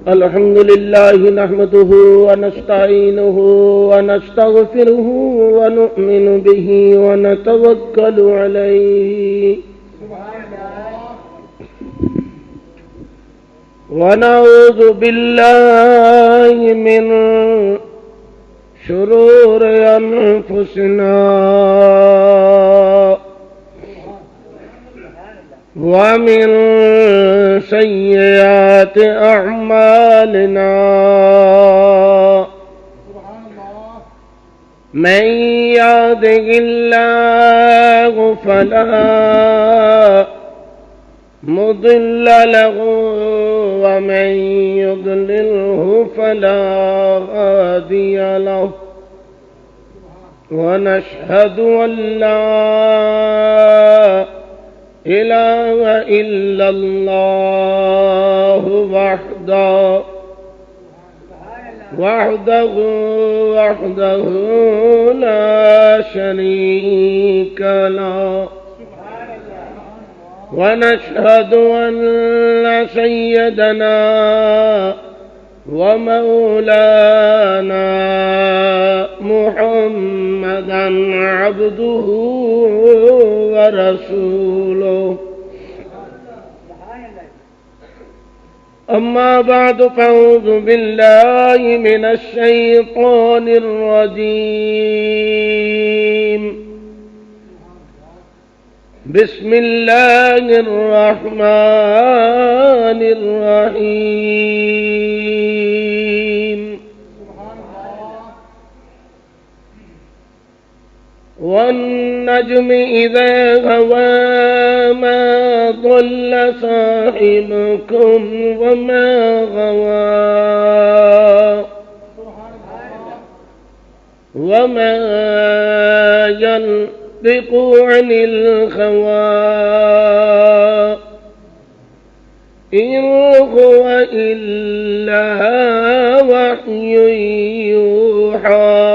الحمد لله نحمده ونستعينه ونستغفره ونؤمن به ونتوكل عليه ونعوذ بالله من شرور أنفسنا ومن سيئات أعمالنا من يهده الله فلا مضل له ومن يضلله فلا هادي له ونشهد أن لا إله إلا الله وحده لا شريك له ونشهد أن سيدنا ومولانا محمدا عبده ورسوله أما بعد فأعوذ بالله من الشيطان الرجيم بسم الله الرحمن الرحيم والنجم إذا هوى ما ضل صاحبكم وما غوى وما ينطق عن الهوى إن هو إلا وحي يوحى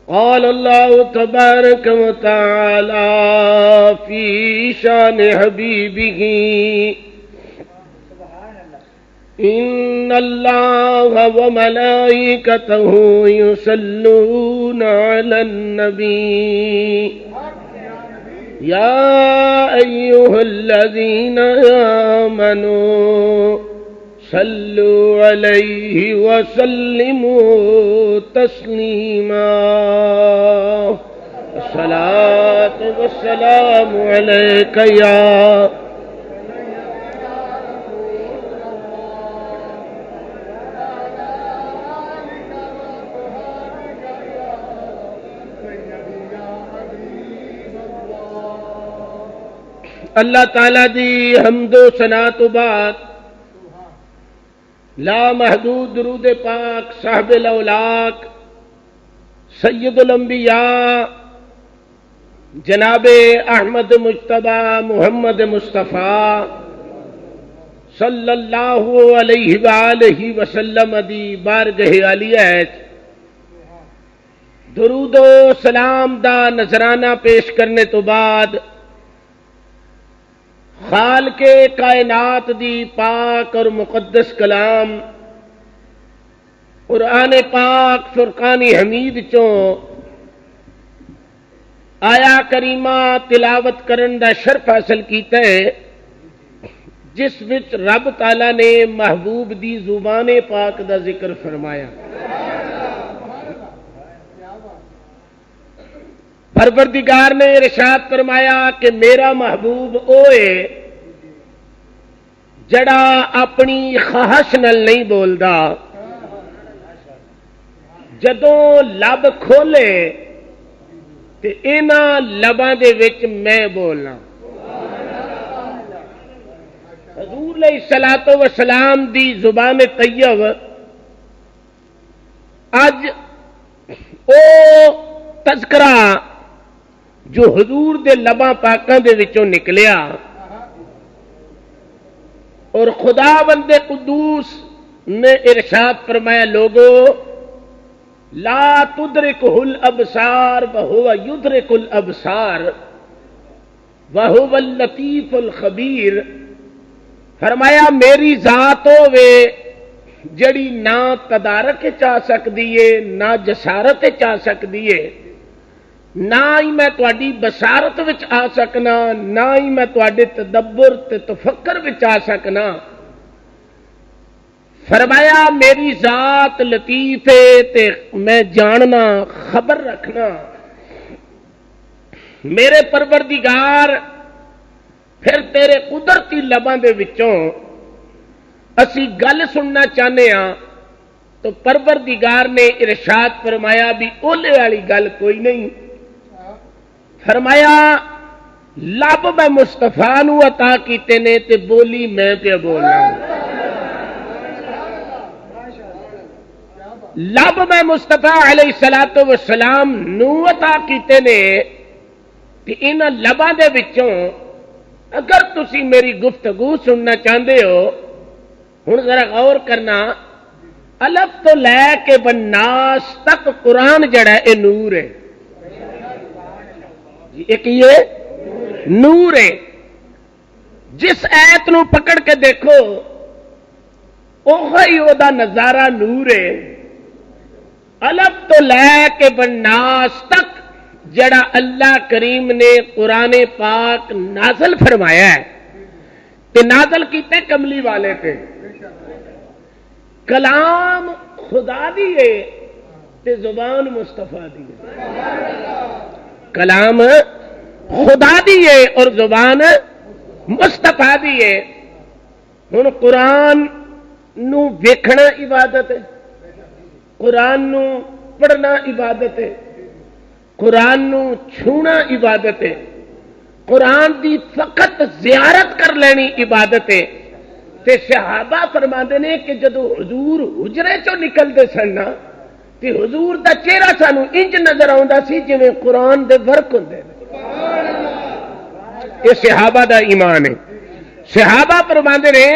قال الله تبارك وتعالى في شان حبيبه إن الله وملائكته يصلون على النبي يا أيها الذين آمنوا صلوا عليه وسلموا تسليما الصلاة والسلام عليك يا اللہ تعالیٰ دی حمد و ثنا تو بعد لا محدود درود پاک صاحب الاولاق سید الانبیاء جناب احمد مجتبی محمد مصطفیٰ صلی اللہ علیہ وآلہ وسلم دی بارگاہ عالیہ درود و سلام دا نذرانہ پیش کرنے تو بعد خالق کائنات دی پاک اور مقدس کلام قرآن پاک فرقان حمید چوں آیا کریمہ تلاوت کرن دا شرف حاصل کیتا ہے جس وچ رب تعالی نے محبوب دی زبان پاک دا ذکر فرمایا پروردگار نے ارشاد فرمایا کہ میرا محبوب اوے جڑا اپنی خواہش نال نہیں بولدا جدوں لب کھولے تے انہاں لباں دے وچ میں بولنا حضور علیہ الصلوۃ والسلام دی زبان طیب اج او تذکرہ جو حضور دے لباں پاکاں دے وچوں نکلیا اور خدا بند قدوس نے ارشاد فرمایا لوگو لا تدرکہ الابصار وہو یدرک الابصار وہو اللطیف الخبیر فرمایا میری ذات ہوے جڑی نہ تدارک چاہ سکتی ہے نہ جسارت چاہ سکتی ہے، نہ ہی میں تواڈی بصارت وچ آ سکنا، نہ ہی میں تواڈے تدبر تے تفکر وچ آ سکنا۔ فرمایا میری ذات لطیف ہے تے میں جاننا، خبر رکھنا۔ میرے پروردگار پھر تیرے قدرتی لباں دے وچوں اسی گل سننا چاہنے ہاں تو پروردگار نے ارشاد فرمایا بھی اولے والی گل کوئی نہیں۔ فرمایا لب میں مصطفیٰ نو عطا کیتے نے تے بولی میں پہ بولنا۔ لب میں مصطفیٰ علیہ السلام نو عطا کیتے نے کہ انہاں لباں دے وچوں اگر تسی میری گفتگو سننا چاہتے ہو، ہن ذرا غور کرنا، الف تو لے کے بناس تک قرآن جڑا ہے نور ہے، ایک یہ نور ہے۔ جس ایت نو پکڑ کے دیکھو اوہی او دا نظارہ نور ہے۔ الف تو لے کے بناس تک جڑا اللہ کریم نے قرآن پاک نازل فرمایا ہے تے نازل کیتے کملی والے تے، کلام خدا دیے تے زبان مصطفیٰ دیے، کلام خدا دیے اور زبان مصطفیٰ دیے۔ ہن قرآن نو ویکھنا عبادت ہے، قرآن نو پڑھنا عبادت ہے، قرآن نو چھونا عبادت ہے، قرآن دی فقط زیارت کر لینی عبادت ہے۔ تے صحابہ فرماندے نے کہ جدو حضور حجرے چوں نکلدے سن نا تے حضور دا چہرہ سانو انج نظر آوندا سی جویں قرآن دے ورق ہوندے نے۔ یہ صحابہ دا ایمان ہے۔ صحابہ فرماندے نے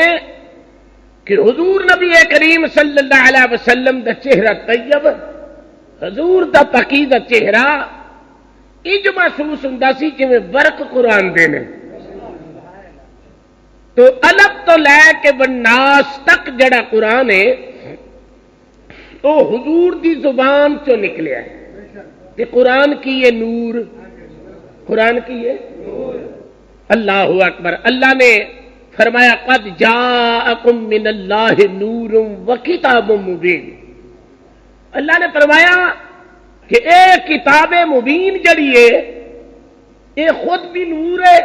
کہ حضور نبی کریم صلی اللہ علیہ وسلم دا چہرہ طیب، حضور دا پاکیزہ چہرہ انج محسوس ہوندا سی جویں ورق قرآن دے نے۔ تو الف تو لے کے بناس تک جڑا قرآن ہے وہ حضور دی زبان چوں نکلیا ہے کہ قرآن کی یہ نور، قرآن کی یہ نور۔ اللہ اکبر۔ اللہ نے فرمایا قد جاءکم من اللہ نور وکتاب مبین۔ اللہ نے فرمایا کہ اے کتاب مبین جڑی ہے یہ خود بھی نور ہے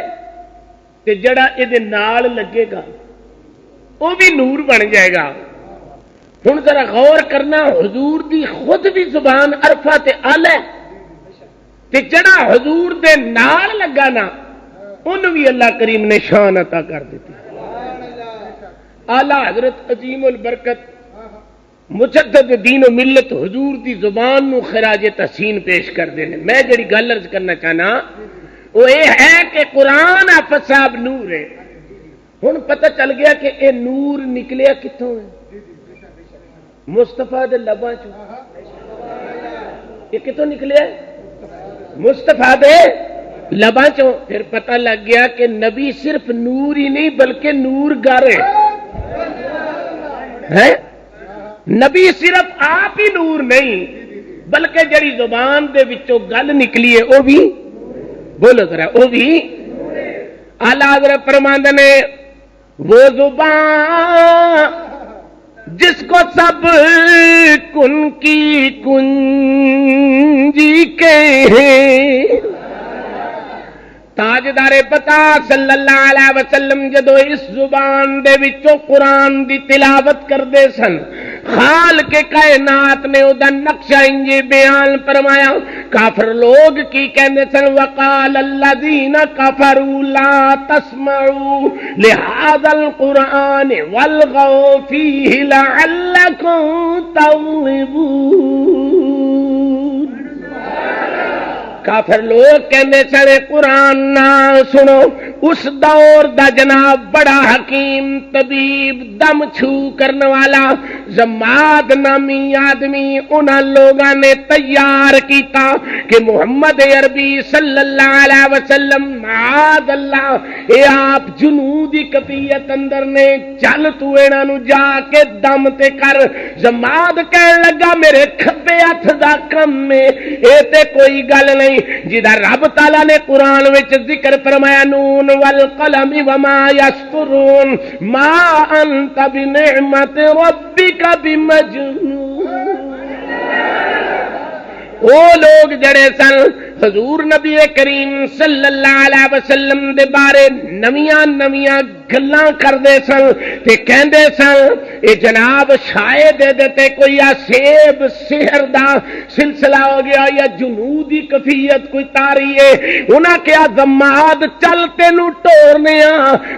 تے جڑا یہ نال لگے گا وہ بھی نور بن جائے گا۔ ہن ذرا غور کرنا، حضور دی خود بھی زبان عرفہ تے اعلی تے جڑا حضور دے نال لگا نا انہوں بھی اللہ کریم نے شان عطا کر دیتی۔ اعلی حضرت عظیم البرکت مجدد دین و ملت حضور دی زبان نو خراج تحسین پیش کر دینے۔ میں جڑی گل عرض کرنا چاہنا وہ یہ ہے کہ قرآن آفت صاحب نور ہے۔ ہن پتہ چل گیا کہ اے نور نکلیا کتوں ہے؟ مصطفیٰ دے لباں چوں۔ یہ کتوں نکلیا؟ مصطفیٰ دے لباں چوں۔ پھر پتہ لگ گیا کہ نبی صرف نور ہی نہیں بلکہ نور گر ہے۔ نبی صرف آپ ہی نور نہیں بلکہ جڑی زبان دے وچوں گل نکلی ہے وہ بھی، بولو ذرا، وہ بھی اعلیٰ حضرت فرماندے نے وہ زبان جس کو سب کن کی کنجی کہیں، تاجدار پتا صلی اللہ علیہ وسلم جدو اس زبان دے وچوں قرآن دی تلاوت کردے سن، خالق کائنات نے او دا نقشہ انجی بیان فرمایا۔ کافر لوگ کی کہندے سن وقال الذین کفروا لا تسمعوا لہذا القرآن والغوا فیہ لعلکم تغلبون۔ کافر لوگ کہندے سن قرآن نہ سنو، اس دور دا جناب بڑا حکیم طبیب دم چھو کرنے والا زماد نامی آدمی انہاں لوگاں نے تیار کیتا کہ محمد عربی صلی اللہ علیہ وسلم معاذ اللہ اے آپ جنودی کفیت اندر نے چل تو انہاں نو جا کے دم تے کر زماد کہن لگا میرے کھبے ہاتھ دا کم میں اے تے کوئی گل نہیں جدا رب تعالی نے قرآن وچ ذکر فرمایا نون والقلم وما یسطرون ما انت بنعمت ربک بمجنون وہ لوگ جڑے سن حضور نبی کریم صلی اللہ علیہ وسلم دے بارے نویاں گلاں کردے سن تے کہندے سن اے جناب شاید دے کوئی سیب سحر دا سلسلہ ہو گیا یا جنودی کفیت کوئی تاری ہے انہاں کیا زماد چل تینوں ٹورنے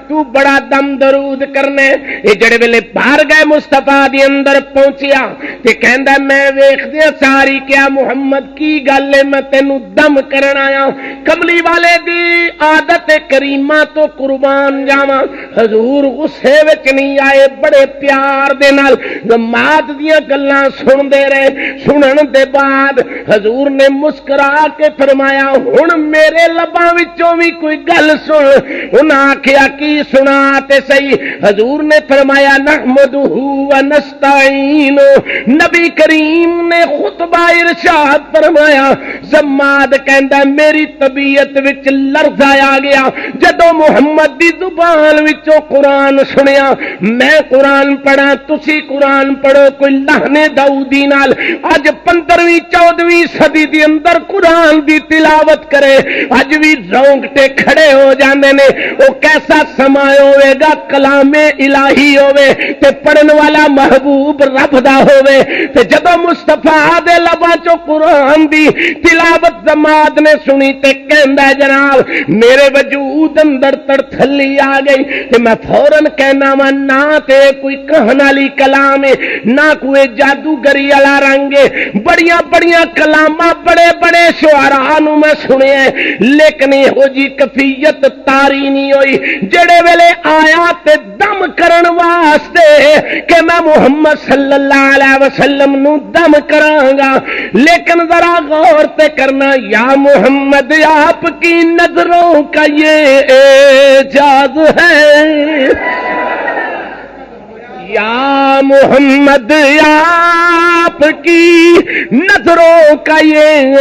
تو بڑا دم درود کرنے اے جڑے ویلے باہر گئے مصطفیٰ دی اندر پہنچیا تے کہندا میں ویکھدیا ساری کیا محمد کی گل ہے میں تینوں دم کرن آیا کملی والے دی عادت کریمہ تو قربان جاواں حضور غصے وچ نہیں آئے بڑے پیار دے نال زماد دیاں گلاں سن دے رہے سنن دے بعد حضور نے مسکرا کے فرمایا ہن میرے لباں وچوں بھی کوئی گل سن انہاں آکھیا کی سنا تے صحیح حضور نے فرمایا نحمدہ و نستعین نبی کریم نے خطبہ ارشاد فرمایا زماد کہندا میری طبیعت وچ لرز آ گیا جدوں محمد دی زبان وچوں قرآن سنیا میں قرآن پڑھا تسی قرآن پڑھو کوئی لہنے داؤدی نال اج 15ویں 14ویں صدی دی اندر قرآن دی تلاوت کرے اج بھی رونگٹے کھڑے ہو جاندے نے او کیسا سما ہوے گا کلام الہی ہوے تے پڑھن والا محبوب رب دا ہوے تے جدوں مصطفیٰ دے لباں چوں قرآن دی تلاوت زماد نے سنی تے کہندا جناب میرے وجود اندر تڑتھلی آ گئی تے میں فوراً کہنا وا نہ تے کوئی کہن والی کلام ہے نہ کوئی جادوگری والا رنگ ہے بڑیاں بڑیاں کلاماں بڑے بڑے شعراء نو میں سنے لیکن ہو جی کفیت تاری نہیں ہوئی جڑے ویلے آیا تے دم کرن واسطے کہ میں محمد صلی اللہ علیہ وسلم نو دم کراں گا لیکن ذرا غور تے کرنا یا محمد آپ کی نظروں کا یہ اعجاز ہے یا محمد آپ کی نظروں کا یہ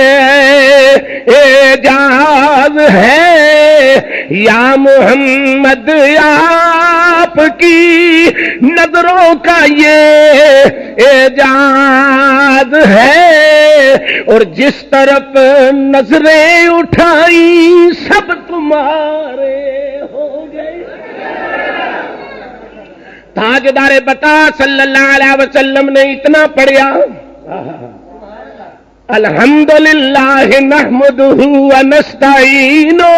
اعجاز ہے یا محمد آپ کی نظروں کا یہ اعجاز ہے اور جس طرف نظریں اٹھائیں سب تمہارے ہو گئے تاجدار بتا صلی اللہ علیہ وسلم نے اتنا پڑھیا الحمدللہ نحمدہ ونستعینہ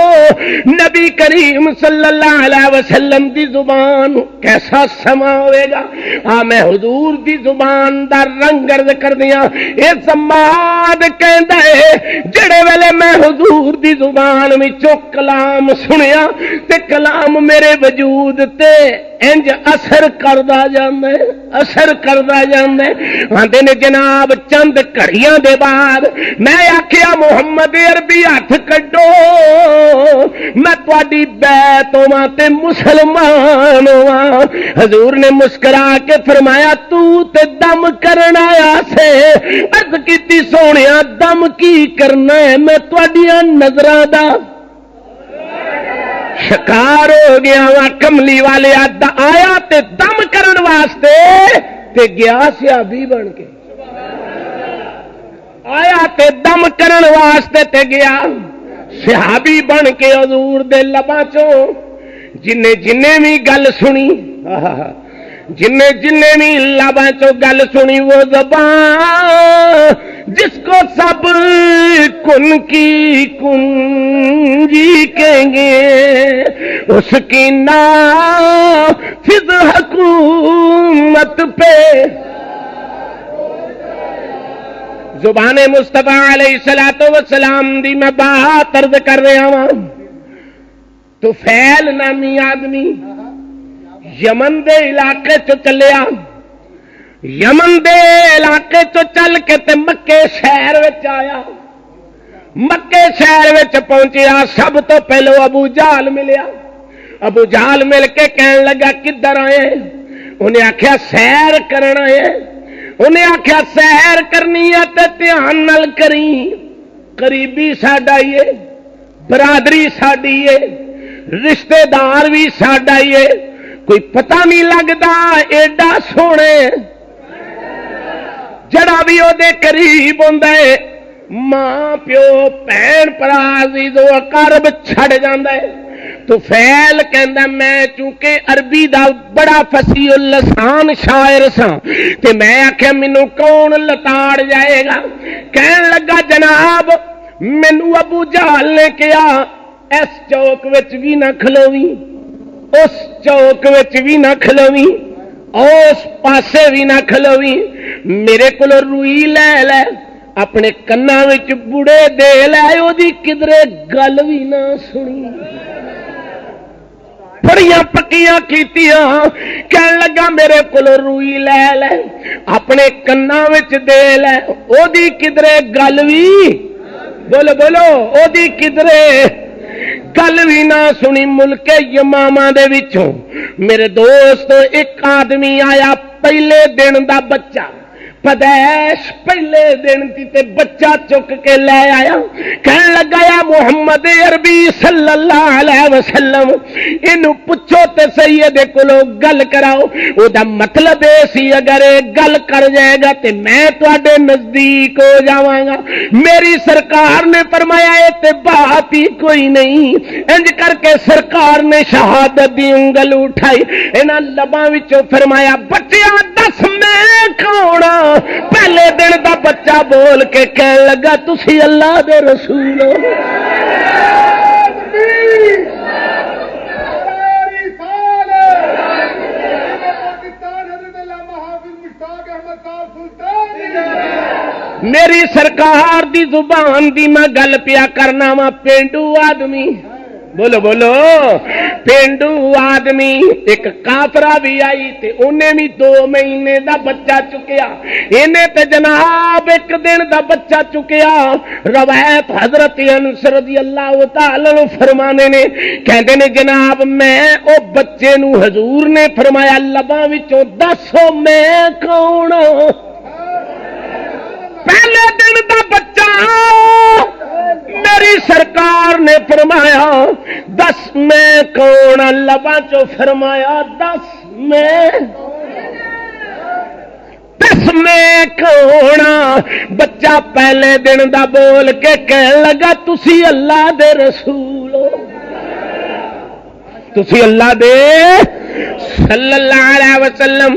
نبی کریم صلی اللہ علیہ وسلم دی زبان کیسا سما ہوئے گا میں حضور دی زبان دا رنگ عرض کر دیا اے زماد کہندا ہے جڑے ویلے میں حضور دی زبان وچوں کلام سنیا تے کلام میرے وجود تے انج اثر کردا جاندا ہے اثر کردا جاندا ہے آندے نے جناب چند گھڑیاں دے بعد میں آکھیا محمد عربی ہاتھ کڈو میں تواڈی بیعت ہوواں تے مسلمان ہوواں حضور نے مسکرا کے فرمایا تو تے دم کرن آیا سے عرض کیتی سونیا دم کی کرنا ہے میں تواڈیاں نظراں دا شکار ہو گیا وا کملی والے آیا تے دم کرن واسطے تے گیا صحابی بن کے آیا تے دم کرن واسطے تے گیا صحابی بن کے حضور دے لباں چوں جنے بھی گل سنی جنے بھی لباں چوں گل سنی وہ زبان جس کو سب کن کی کنجی کہیں گے اس کی نافذ حکومت پہ زبان مصطفیٰ علیہ الصلوۃ والسلام دی میں بات عرض کر رہا ہوں طفیل نامی آدمی یمن دے علاقے چ چلیا، یمن دے علاقے چ چل کے تے مکے شہر وچ آیا، مکے شہر وچ پہنچیا، سب تو پہلو ابو جہل ملیا، ابو جہل مل کے کہن لگا کدھر آئے؟ انہیں آخیا سیر کرنا ہے، انہیں آخیا سیر کرنی ہے تے دھیان نال کری، قریبی ساڈا ہی ہے، برادری ساڈی ہے، رشتے دار بھی ساڈا ہی ہے، کوئی پتہ نہیں لگتا ایڈا سونے جڑا بھی وہ دے قریب ہوندا ہے ماں پیو بہن بھرا عزیز و اقارب چھڑ جاندا ہے۔ تو فیل کہندا میں چونکہ عربی دا بڑا فصیح اللسان شاعر سا تے میں آکھیا مینوں کون لتاڑ جائے گا؟ کہن لگا جناب مینوں ابو جہل نے کہا اس چوک وچ بھی نہ کھلوی، اس چوک وچ بھی نہ کھلوی، اس پاسے بھی نہ کھلوی، میرے کو روئی لے لے، اپنے کنا وچ بڑے دے لے، او دی کدرے گل بھی نہ سنی، بڑیاں پکیاں کیتیاں، کہن لگا میرے کو روئی لے لے، اپنے کنا وچ دے لے، او دی کدرے گل بھی، بولو بولو، او دی کدرے گل بھی نہ سنی۔ ملک یمامہ دے وچوں میرے دوست ایک آدمی آیا، پہلے دن دا بچہ پدیش پہلے دن کی تے بچہ چک کے لے آیا، کہنے لگا یا محمد عربی صلی اللہ علیہ وسلم انہوں پوچھو تے سید کولو گل کراؤ، او دا مطلب سی اگر گل کر جائے گا تے میں تواڈے نزدیک ہو جاواں گا۔ میری سرکار نے فرمایا اے تے بات ہی کوئی نہیں، انج کر کے سرکار نے شہادت دی انگل اٹھائی، انہاں لباں وچوں فرمایا بچیاں دس میں کون؟ پہلے دن دا بچہ بول کے کہنے لگا تسی اللہ دے رسول ہو۔ میری سرکار دی زبان دی میں گل پیا کرنا وا، پینڈو آدمی بولو بولو، پینڈو آدمی ایک کافرہ بھی آئی تے انہیں بھی 2 مہینے دا بچہ چکیا، انہیں تے جناب ایک دن دا بچہ چکیا۔ روایت حضرت انس رضی اللہ تعالی عنہ فرمانے نے کہندے نے جناب میں او بچے نو حضور نے فرمایا لباں وچوں دسو میں کون؟ پہلے دن دا بچہ میری سرکار نے فرمایا دس میں کون؟ لباں چو فرمایا دس میں کون؟ بچہ پہلے دن دا بول کے کہنے لگا تسی اللہ دے رسول ہو، تسی اللہ دے صلی اللہ علیہ وسلم۔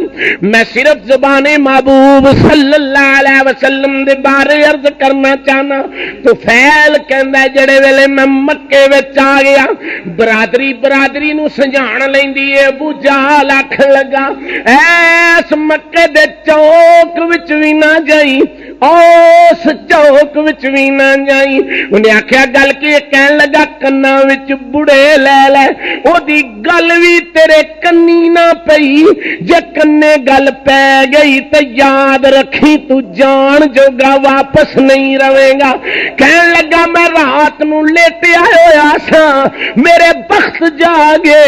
میں صرف زبان محبوب صلی اللہ علیہ وسلم دے بارے عرض کرنا چاہنا۔ تو فیل کہندا جڑے ویلے میں مکے وچ آ گیا برادری نو سمجھان لیندی اے، ابو جہل آکھن لگا ایس مکے دے چوک وچ وی نہ جائی، اس چوک وچ وی نہ جائی۔ انہیں آکھیا گل کی؟ کہن لگا کنا وچ بڑے لے لے، او دی گل وی تیرے کنی نہ پئی، جے کنے گل پہ گئی تے یاد رکھی تو جان جوگا واپس نہیں رہے گا۔ کہن لگا میں رات نو لیٹیا ہویا سا، میرے بخت جاگے،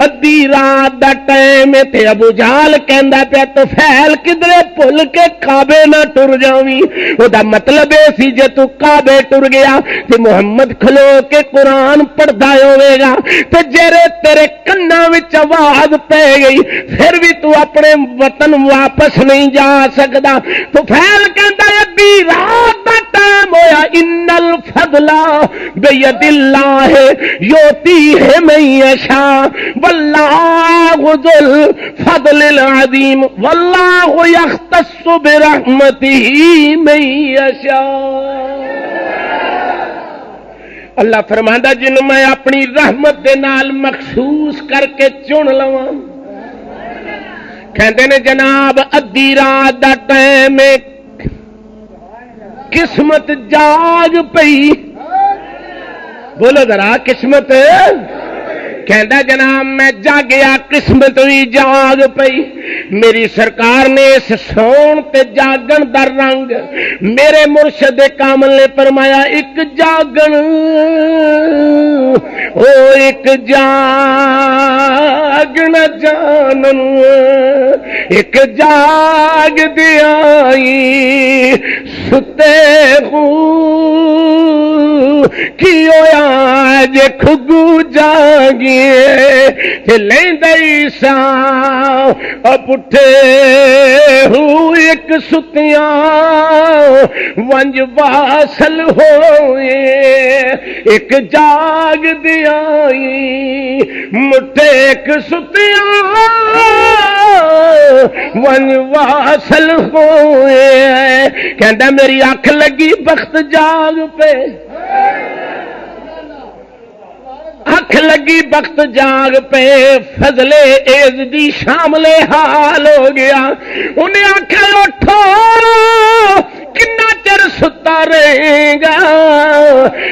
ادھی رات دا ٹائم تے ابو جہل کہندا پیا تو فیل کدرے بھل کے کعبے نہ ٹر جاویں۔ او دا مطلب اے سی جے تو کعبے ٹر گیا تے محمد کھلو کے قرآن پڑھدا ہوے گا تے جڑے تیرے کنا وچ آواز پہ گئی پھر بھی تو اپنے وطن واپس نہیں جا سکتا۔ تو پھیل کہندا ادھی رات دا ٹائم ہویا، ان الفضل بید اللہ یؤتیہ من یشاء واللہ ذو الفضل العظیم واللہ یختص برحمتہ من یشاء۔ اللہ فرماندا جنوں میں اپنی رحمت دے نال مخصوص کر کے چن لواں۔ کہندے نے جناب ادھی رات دا ٹائم قسمت جاگ پئی، بولو ذرا قسمت کہندا جناب میں جاگیا قسمت بھی جاگ پئی میری سرکار نے اس سون تے جاگن دا رنگ میرے مرشد کامل نے فرمایا ایک جاگن او ایک جاگن جانن ایک جاگ دیائی ستے کی ہویا جے کھگو جاگیے تے لیندائی سا پٹھے ہوں ایک ستیاں ونج واصل ہوئے ایک جاگ دیائی مٹھے ایک ستیاں ونج واصل ہوئے کہندا میری آنکھ لگی بخت جاگ پہ آنکھ لگی بخت جاگ پہ فضل عز دی شامل حال ہو گیا انہیں آنکھیں اٹھو کنا چر ستا رہے گا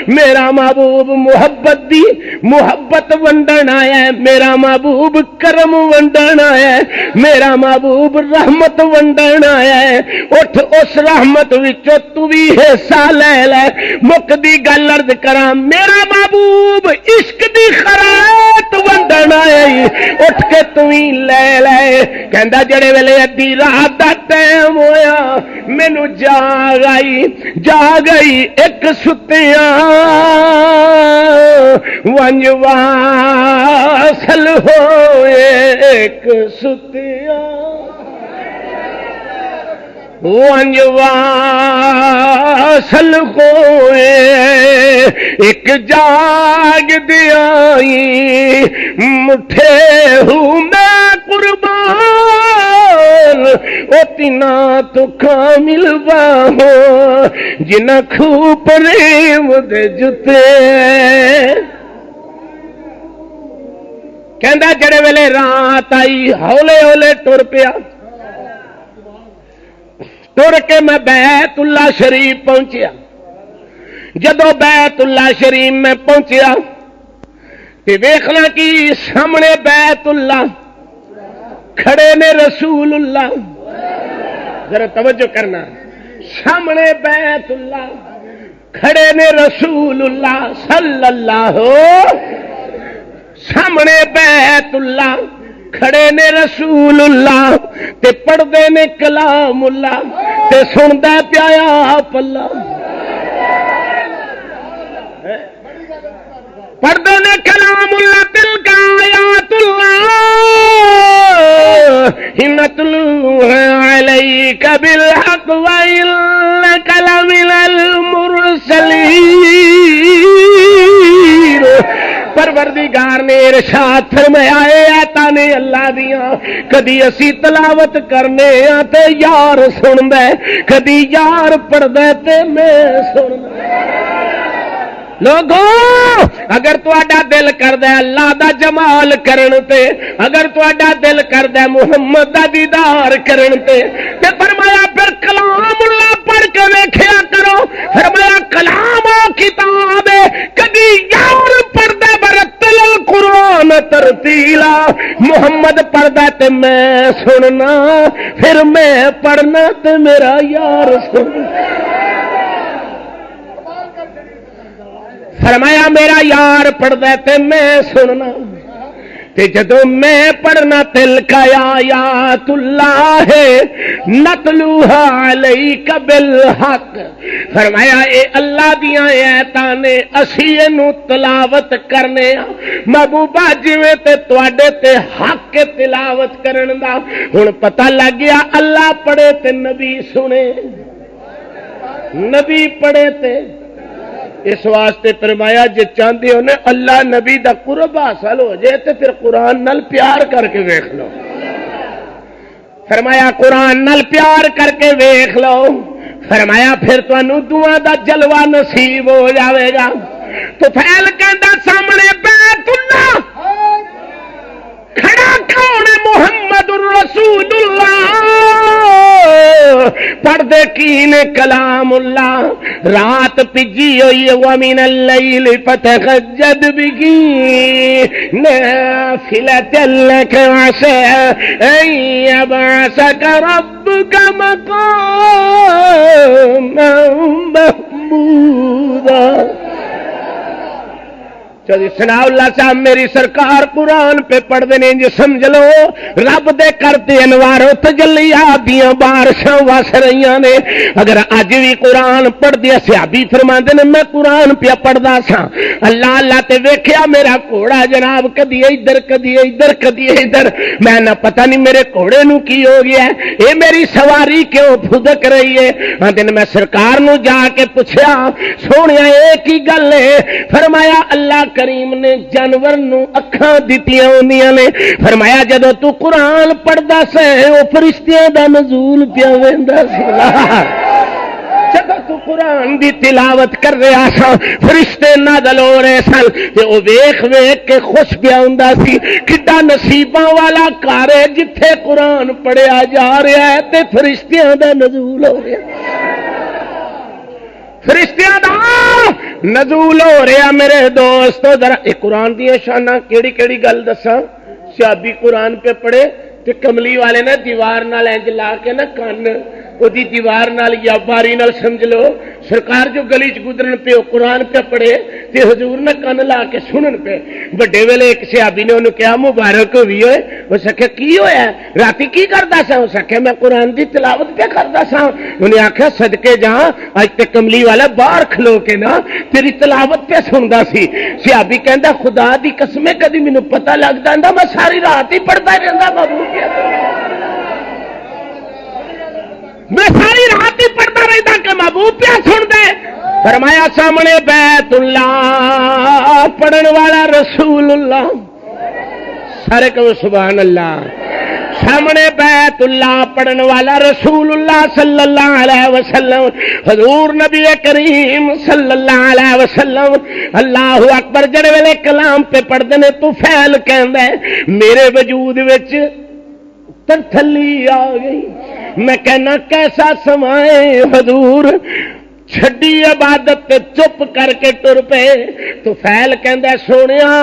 میرا محبوب محبت دی محبت ونڈن آیا ہے میرا محبوب کرم ونڈن آیا ہے میرا محبوب رحمت ونڈن آیا ہے اٹھ اس رحمت وچوں تو بھی حصہ لے لے مکدی گل عرض کراں میرا محبوب عشق دی خرات ونڈن آیا ہے اٹھ کے تو ہی لے لے کہندا جڑے ویلے ادھی رات دا ٹائم ہویا مینوں جاگ آئی ایک ستیاں ونج واصل ہوئے ایک ستیاں ونج واصل ہوئے ایک جاگ دیائی مٹھے ہوں میں قربان او تینا تو کامل باہو جنہ کھو پریم دے جتے کہندا جڑے ویلے رات آئی ہولے ہولے ٹر پیا ٹر کے میں بیت اللہ شریف پہنچیا جدو بیت اللہ شریف میں پہنچیا تے ویکھنا کی سامنے بیت اللہ کھڑے نے رسول اللہ ذرا توجہ کرنا سامنے بیت اللہ کھڑے نے رسول اللہ صلی اللہ سامنے بیت اللہ کھڑے نے رسول اللہ تے پڑھدے نے کلام اللہ تے سندا پیا آپ اللہ پڑھدے نے کلام اللہ دل کا آیات اللہ نتلوها عليك بالحق وإنك لمن المرسلين پروردگار نے ارشاد فرمایا آیاتاں نے اللہ دیاں کدی اسی تلاوت کرنے آ تے یار سندا ہے کدی یار پڑھدا تے میں سندا لوگوں اگر تہاڈا دل کردا ہے اللہ دا جمال کرن تے اگر تہاڈا دل کردا ہے محمد دا دیدار کرن تے فرمایا پھر کلام اللہ پڑھ کے ویکھیا کرو فرمایا کلام و کتاب کدی یار پڑھدا برتل القرآن ترتیلا محمد پڑھدا تے میں سننا پھر میں پڑھنا تے میرا یار سننا فرمایا میرا یار پڑھدا تے میں سننا تے جدوں میں پڑھنا تلک آیات اللہ نتلوها علیک بالحق فرمایا اے اللہ دیاں آیاتاں نے اسی اینو تلاوت کرنے محبوبہ جویں تے تواڈے تے حق کے تلاوت کرن دا ہن پتہ لگ گیا اللہ پڑھے تے نبی سنے نبی پڑھے تے اس واسطے فرمایا جے چاہتے ہو نا اللہ نبی دا قرب حاصل ہو جائے تو پھر قرآن نال پیار کر کے ویکھ لو فرمایا قرآن نال پیار کر کے ویکھ لو فرمایا پھر تانوں دعا دا جلوہ نصیب ہو جاوے گا تو پھیل کہندا سامنے بیت اللہ کھڑا کون محمد رسول اللہ پڑھ دے کی نے کلام اللہ رات پجی ہوئی ومن اللیل فتہجد بہ نافلۃ لک عسى ان یبعثک ربک مقاما محمودا۔ چودھری ثناء اللہ صاحب میری سرکار قرآن پہ پڑھ دینے جو سمجھ لو رب دے کرتے انوار و تجلیات دیاں بارشاں وس رہیاں نے۔ اگر اج بھی قرآن پڑھ دیا صحابی فرماندے نے میں قرآن پہ پڑھدا سا اللہ اللہ تے ویکھیا میرا گھوڑا جناب کدی ادھر کدی ادھر کدی ادھر، میں نہ پتہ نہیں میرے گھوڑے نو کی ہو گیا ہے، اے میری سواری کیوں پھدک رہی ہے۔ دن میں سرکار نو جا کے پوچھیا سونیا ایک ہی گل ہے، فرمایا اللہ کریم نے جانور نو اکھاں دتیاں ہوندیاں نے، فرمایا جدوں تو قرآن پڑھدا سے او فرشتیاں دا نزول پیا ویندا سی۔ جدوں تو قرآن دی تلاوت کر رہا سا فرشتے نازل ہو رہے سن تے او ویکھ ویکھ کے خوش پیا ہوندا سی۔ کڈا نصیباں والا گھر ہے جتھے قرآن پڑھیا جا رہا ہے تے فرشتیاں دا نزول ہو رہا ہے، فرشتیاں دا نزول ہو رہا۔ میرے دوستو ذرا ایک قرآن دی شانہ کیڑی کیڑی گل دساں، صحابی قرآن پہ پڑھے تے کملی والے نے دیوار نال انج لا کے نا کان دی دیوار نال یا باری نال سمجھ لو سرکار جو گلی چ گزرن پہ قرآن پہ پڑھے تے حضور نے کان لا کے سنن پہ۔ بڑے ویلے ایک صحابی نے انہوں کہا مبارک ہوئی ہوئے، اس آخیا کی ہویا راتی کی کردا سا، اس آخیا میں قرآن دی تلاوت پہ کردا سا۔ انہیں آخیا صدقے جا اج تے کملی والا باہر کھلو کے نا تیری تلاوت پہ سندا سی۔ صحابی کہندا خدا دی قسم کدی مینوں پتہ لگدا ہوندا میں ساری رات ہی پڑھدا رہندا بابو کیا میں ساری رات ہی پڑھتا رہتا کہ محبوب پیا سن دے۔ فرمایا سامنے بیت اللہ پڑھن والا رسول اللہ، سارے کہو سبحان اللہ، سامنے بیت اللہ پڑھن والا رسول اللہ صلی اللہ علیہ وسلم، حضور نبی کریم صلی اللہ علیہ وسلم اللہ اکبر جڑے ویلے کلام پہ پڑھتے ہیں تو فیل کہندا ہے میرے وجود وچ تھلی آ گئی، میں کہنا کیسا سمائے حضور چھڈی عبادت تے چپ کر کے ٹر پے۔ تو فیل کہندا سونیا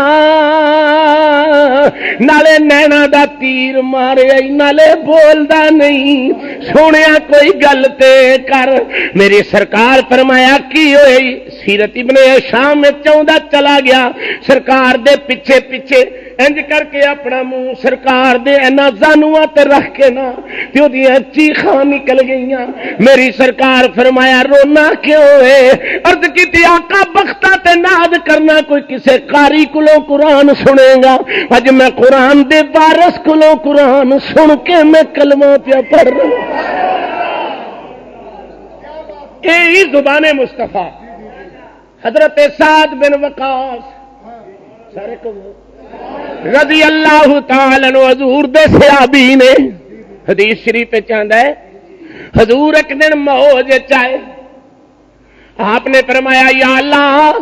نالے نینا دا تیر مارے نالے بولدا نہیں، سونیا کوئی گل تے کر۔ میری سرکار فرمایا کی ہوئی، سیرت ابن ہشام میں چوندا چلا گیا سرکار دے پیچھے پیچھے انج کر کے اپنا منہ سرکار دے اینا زانواں تے رکھ کے نا تے اودیاں چیخاں نکل گئیاں۔ میری سرکار فرمایا رونا کیوں ہے؟ عرض کیتی آقا بختہ تے ناد کرنا کوئی کسے قاری کولوں قرآن سنے گا، اج میں قرآن دے وارث کولوں قرآن سن کے میں کلمہ پیا پڑھ رہا۔ یہی زبان مصطفیٰ حضرت سعد بن وقاص سارے کو رضی اللہ تعالی عنہ حضور دے صحابی نے حدیث شریف پہ چاہتا ہے حضور ایک دن موج چائے آپ نے فرمایا یا اللہ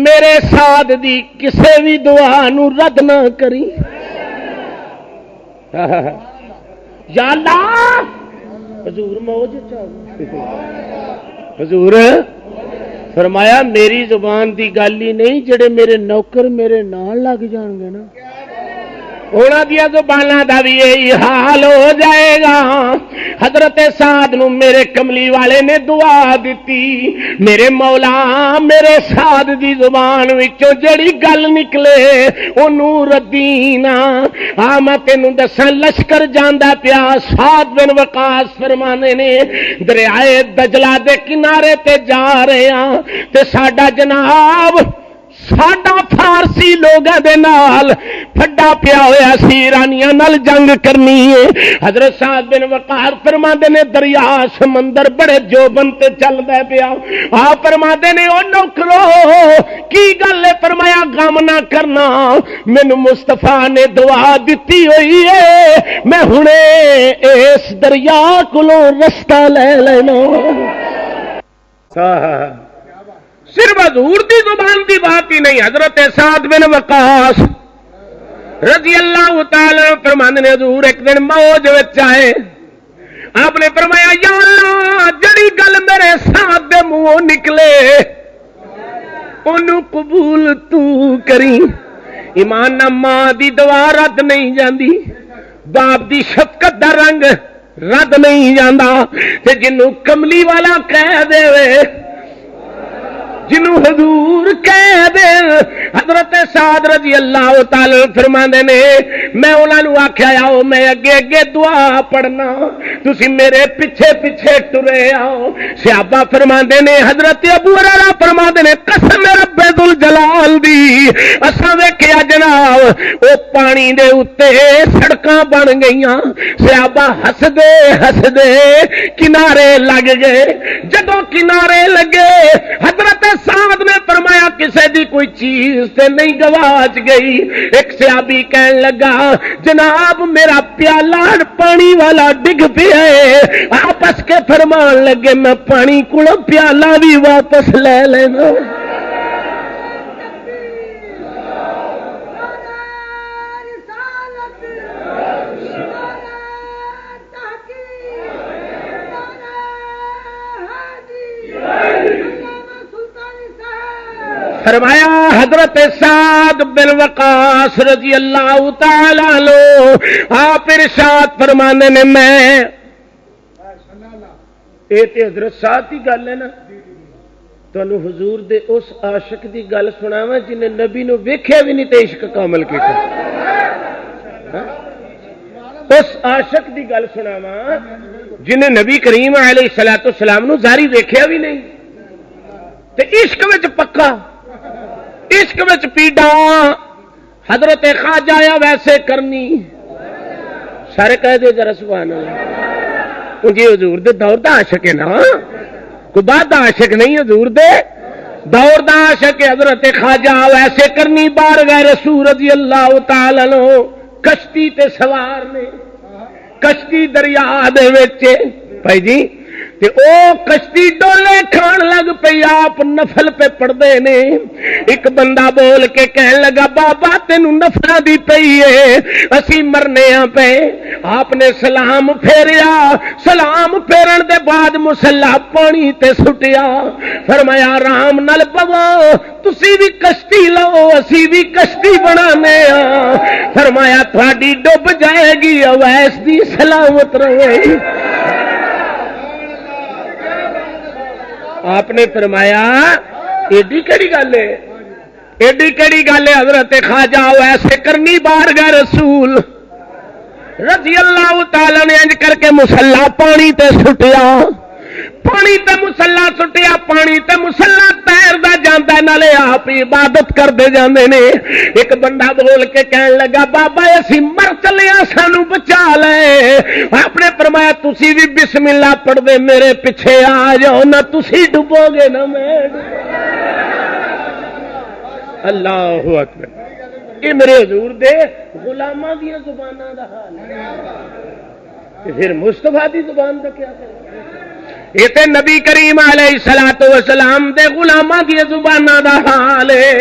میرے ساتھ دی کسے بھی دعا نو رد نہ کری، یا اللہ حضور موج چائے حضور فرمایا میری زبان دی گل ہی نہیں جڑے میرے نوکر میرے نال لگ جان گے نا انہاں دیا زباناں دا بھی یہی حال ہو جائے گا۔ حضرت سعد نو میرے کملی والے نے دعا دیتی میرے مولا میرے سعد دی زبان وچوں جڑی گل نکلے اونوں ردی نا۔ آ میں تینوں دساں لشکر جاندا پیا سعد بن وقاص فرمانے نے دریائے دجلہ دے کنارے تے جا رہے ہاں تے ساڈا جناب ساڈا فارسی لوگاں دے نال پھڈا پیا ہویا سی ایرانیاں نال جنگ کرنی ہے۔ حضرت سعد بن وقاص فرماندے نے دریا سمندر بڑے جوبن تے چلدا پیا، آپ فرماندے نے او نوکرو کی گل ہے؟ فرمایا غم نہ کرنا مینوں مصطفیٰ نے دعا دتی ہوئی ہے میں ہنے اس دریا کولوں رستہ لے لینا۔ صرف حضور دی زبان دی بات ہی نہیں، حضرت سعد بن وقاص رضی اللہ تعالی فرماندے نے حضور ایک دن موج وچ آئے، آپ نے فرمایا یا اللہ جڑی گل میرے ساتھ دے منہوں نکلے انہوں قبول تو کری. ایمان نہ ماں دی دعا رد نہیں جاندی، باپ دی شفقت دا رنگ رد نہیں جاندا، تے جنوں کملی والا کہہ دے جنوں حضور کہہ دے. حضرت سعد رضی اللہ تعالی فرماندے نے میں انہاں نوں آکھیا آؤ میں اگے اگے دعا پڑھنا تسی میرے پیچھے پیچھے ٹرے آؤ. صحابہ فرماندے نے حضرت ابو ہریرہ فرماندے نے قسم رب ذوالجلال دی اساں ویکھیا جناب او پانی دے اوتے سڑکاں بن گئیاں. صحابہ ہسدے ہسدے کنارے لگ گئے. جدوں کنارے لگے حضرت سعد نے فرمایا کسے دی کوئی چیز تے نہیں گواچ گئی. ایک صحابی کہنے لگا جناب میرا پیالہ پانی والا ڈگ پیا ہے. آپس کے فرمان لگے میں پانی کو پیالہ بھی واپس لے لینا. فرمایا حضرت سعد بن وقاص رضی اللہ تعالی عنہ آپ ارشاد فرمانے نے میں اے تے حضرت سعد کی گل ہے نا تانوں حضور دے اس عاشق دی گل سناواں جنہیں نبی نو ویکھیا بھی نہیں تے عشق کامل کیتا. اس عاشق دی گل سناواں جنہیں نبی کریم علیہ الصلوۃ والسلام نو ظاہری ویکھیا بھی نہیں تے عشق وچ پکا عشق وچ پیڈا. حضرت خواجہ آیا ویسے کرنی سارے کہہ دے ذرا سبحان اللہ. جی حضور دے دور دا عاشق ہے نا کوئی بعد دا عاشق نہیں حضور دے دور دا عاشق ہے. حضرت خواجہ ویسے کرنی بارگاہ رسول رضی اللہ تعالی عنہ کشتی تے سوار نے کشتی دریا دے وچ بھائی جی تے او کشتی ڈولے کھان لگ پئی. آپ نفل پہ پڑھدے نے. ایک بندہ بول کے کہنے لگا بابا تینوں نفل دی پئی ہے اسی مرنے ہاں پہ. آپ نے سلام پھیریا. سلام پھیرن دے بعد مصلا پانی تے سٹیا. فرمایا آرام نال پو تسی بھی کشتی لو اسی بھی کشتی بنانے ہاں. فرمایا تھوڑی ڈب جائے گی اویس دی سلامت رہے. آپ نے فرمایا ایڈی کیڑی گل ہے ایڈی کیڑی گل ہے. حضرت خواجہ ایسے کرنی بارگاہ رسول رضی اللہ تعالی نے انج کر کے مصلا پانی تے سٹیا. پانی تے مصلا سٹیا. پانی تے مصلا تیردا جاندا نالے آپ عبادت کردے جاندے نے. ایک بندہ بول کے کہنے لگا بابا اسی مر چلے سانو بچا لے. آپ نے فرمایا تسی بھی بسم اللہ پڑھ دے میرے پیچھے آ جاؤ نہ تسی ڈبو گے نہ میں. اللہ اکبر. یہ میرے حضور دے غلاماں دی زباناں دا حال ہے پھر مصطفیٰ دی زبان دا کیا کرے. یہ تے نبی کریم علیہ الصلوۃ والسلام دے غلاماں دی زباناں دا حال ہے.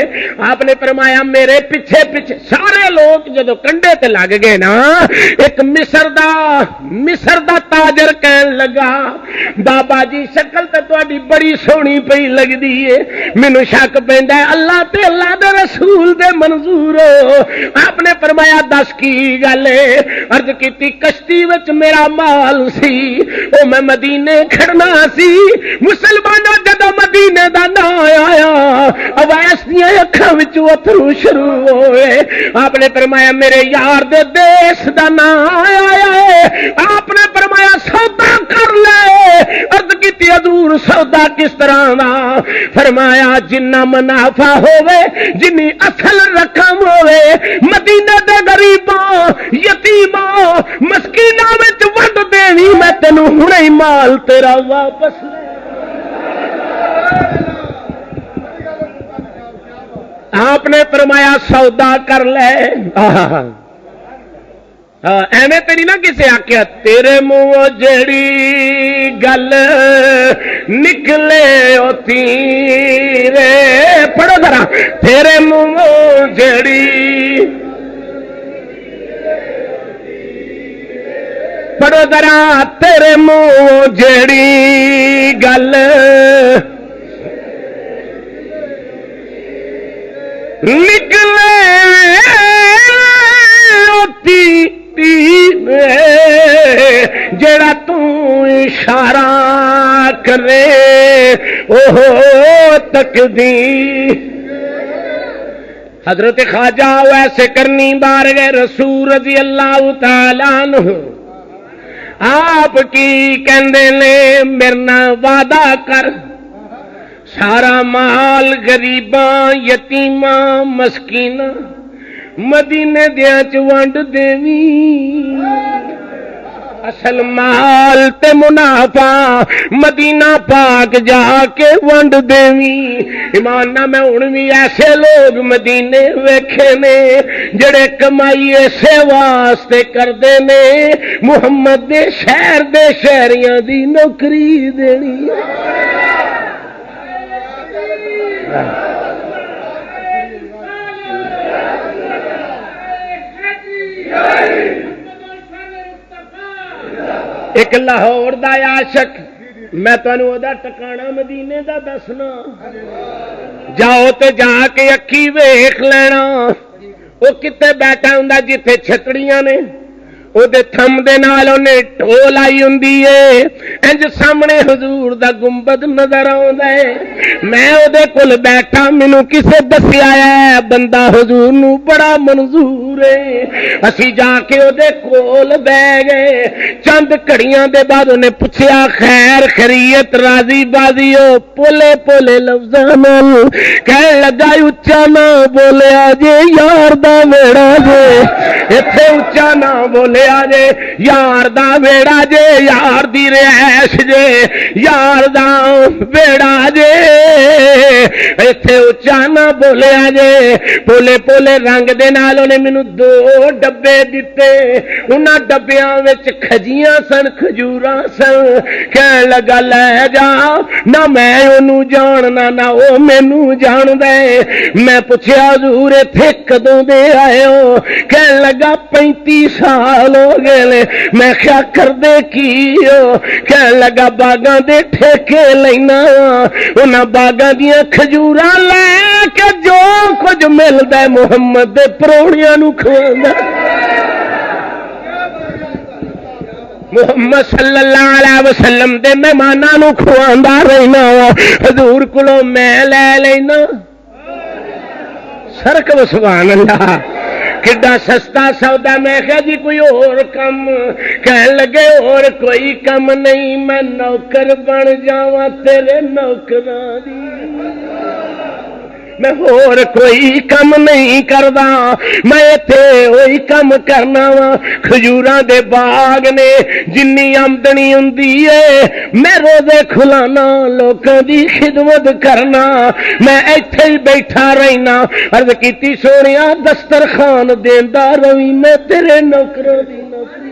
آپ نے فرمایا میرے پیچھے پیچھے سارے لوگ جدو کنڈے تے لگ گئے نا ایک مصر دا تاجر کہن لگا بابا جی شکل تے تہاڈی بڑی سونی پئی لگدی ہے مینوں شک پیندا ہے اللہ تے اللہ دے رسول دے منظور ہو. آپ نے فرمایا دس کی گل ہے. عرض کیتی کشتی وچ میرا مال سی او میں مدینے کھڑنا سی. مسلمانوں جدو مدینے دا نا آیا اویس دیاں اکھاں وچوں اتھرو شروع ہوئے. آپ نے فرمایا میرے یار دے دیس دا نا آیا ہے. آپ نے فرمایا سودا کر لے. عرض کیتی حضور سودا کس طرح دا؟ فرمایا جنہ منافع ہوئے جنی اصل رقم ہوئے مدینے دے غریباں یتیماں مسکیناں وچ ونڈ دینی میں تینوں ہنے ہی مال تیرا واپس لے. آپ نے فرمایا سودا کر لے. ایویں تیری نہ کسے آخیا تیرے منہ جڑی گل نکلے او تیرے. پڑھو ذرا تیرے منہ جڑی کرو ذرا تیرے منہ جڑی گل نکلے جڑا تو اشارہ کرے اوہ تقدیر. حضرت خواجہ ویسے کرنی بارگاہ رسول رضی اللہ تعالیٰ عنہ آپ کی کہندے نے میرے نال وعدہ کر سارا مال غریباں یتیماں مسکیناں مدینے دیاں چ ونڈ دیویں. اصل مال تے منافع مدینہ پاک جا کے ونڈ دیویں. ایمان نہ میں ہن بھی ایسے لوگ مدینے ویکھے نے جڑے کمائی اسے واسطے کردے نے محمد دے شہر دے شہریاں دی نوکری دینی. ایک لاہور دا عاشق میں تانوں او دا ٹکانا مدینے دا دسنا جاؤ تے جا کے اکھی ویکھ لینا او کتے بیٹھا ہوندا جتھے چھتڑیاں نے او دے تھم دے نال اونے ٹھول آئی ہوندی ہے انج سامنے حضور دا گنبد نظر آوندا ہے. میں او دے کول بیٹھا مینوں کسے دسیا ہے بندہ حضور نو بڑا منظور ہے. اسی جا کے او دے کول بیٹھ گئے. چند گھڑیاں دے بعد اونے پوچھیا خیر خیریت راضی بازی ہو. پولے پولے لفظاں نال کہن لگا اچا نہ بولیا جے یار دا ویڑا جے ایتھے اچا نہ بولے جے یار دا ویڑا جے یار دی رہائش جے یار دا ویڑا جے ایتھے اچا نہ بولیا جے. پولے پولے رنگ دے نال اونے مینوں 2 ڈبے دتے. انہاں ڈبیاں وچ کھجیاں سن کھجوراں سن. کہن لگا لے جا نہ میں اونوں جاننا نہ او مینوں جاندا ہے. میں پوچھیا حضور ایتھے کدوں دے آئے ہو؟ کہن لگا 35 سال ہو گئے. میں کیا کردے کی ہو؟ کہن لگا باغاں دے ٹھیکے لینا انہاں باغاں دیاں کھجوراں لے کے جو کچھ ملدا ہے محمد دے پروڑیاں نوں کھواندا. محمد صلی اللہ علیہ وسلم دے مہماناں نوں کھواندا رہنا. حضور کولوں میں لے لینا سرک سبحان اللہ کڈا سستا سودا. میں کہا جی کوئی اور کم؟ کہن لگے اور کوئی کم نہیں میں نوکر بن جاواں تیرے نوکراں دی. میں اور کوئی کم نہیں کردا میں ایتھے وہی کم کرنا وا. کھجوراں دے باغ نے جنی آمدنی ہوندی ہے میں روزے کھلانا لوکاں دی خدمت کرنا میں ایتھے ہی بیٹھا رہنا. عرض کیتی سونیا دسترخوان دیندا روی میں تیرے نوکراں دی نوکری.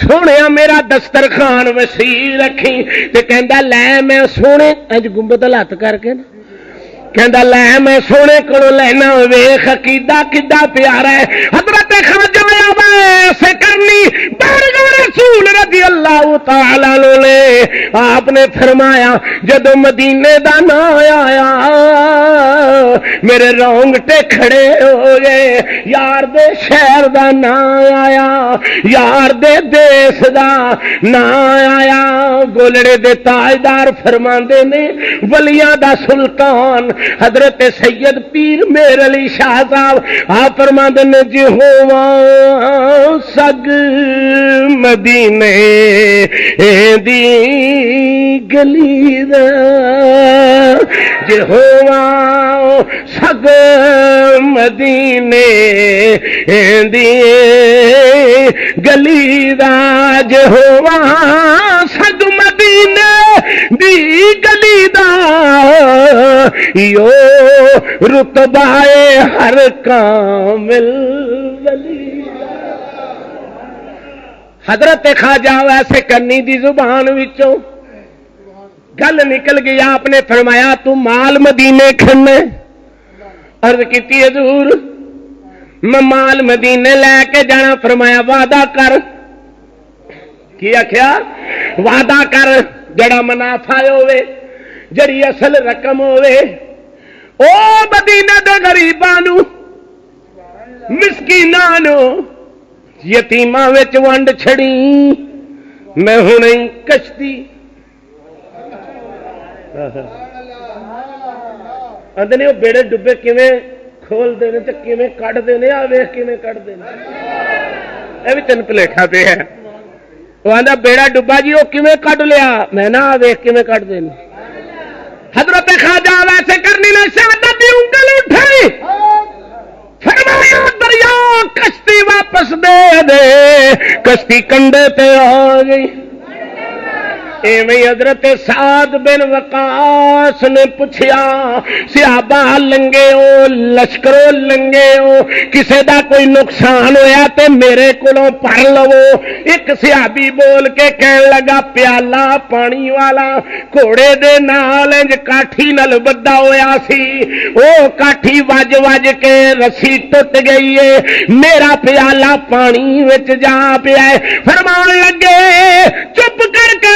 سونے میرا دسترخوان وسیع رکھی تے کہندا لے میں سونے اج گنبد ہاتھ کر کے نا کہندا لے میں سونے کولوں لینا ویکھ عقیدہ کڈا پیارا ہے. حضرت خواجہ ویسے کرنی بارگاہ رسول رضی اللہ تعالی عنہ نے آپ نے فرمایا جدو مدینے دا نام آیا میرے رونگٹے کھڑے ہو گئے. یار دے شہر دا نام آیا یار دے دیس دا نام آیا. گولڑے دے تاجدار فرماندے نے ولیاں دا سلطان حضرت سید پیر میر علی شاہ صاحب آپ فرماندے نے جی ہوا سگ مدینے دی گلی دا جی ہوا سگ مدینے دی گلی دا جی ہوا سگ مدینے دی گلی دا یو رتبہ ہر کامل ولی. حضرت خواجہ ویسے کرنی دی زبان وچوں گل نکل گئی. آپ نے فرمایا تو مال مدینے کھنے. عرض کیتی حضور میں مال مدینے لے کے جانا، فرمایا وعدہ کر، کی آخیا وعدہ کر جڑا منافع ہوے، جڑی اصل رقم ہوے، او مدینے دے غریباں نو، مسکیناں نو، یتیماں وچ ونڈ چھڑی، میں ہنے کشتی آندے نے بیڑے ڈبے کیویں کھولتے ہیں تو کیویں کڈتے ہیں، آ ویخ کیویں کڈتے ہیں، یہ بھی تین پلیٹا پہ ہے، وہ آدھا بیڑا ڈبا جی وہ کیویں کڈ لیا، میں نہ آ ویخ کیویں کڈتے ہیں۔ حضرت خواجہ ویسے کرنی نہ شہادت دی انگل اٹھائی، فرمایا دریا کشتی واپس دے دے، کشتی کنڈے تے آ گئی۔ ایویں حضرت سعد بن وقاص نے پوچھیا صحابہ لنگے ہو، لشکروں لنگے ہو، کسے دا کوئی نقصان ہویا تے میرے کولوں پر لو۔ ایک صحابی بول کے کہن لگا پیالہ پانی والا گھوڑے دے نال انج کاٹھی نال بدا ہویا سی، او کاٹھی وج وج کے رسی ٹوٹ گئی ہے، میرا پیالہ پانی وچ جا پیا ہے۔ فرمان لگے چپ کر کے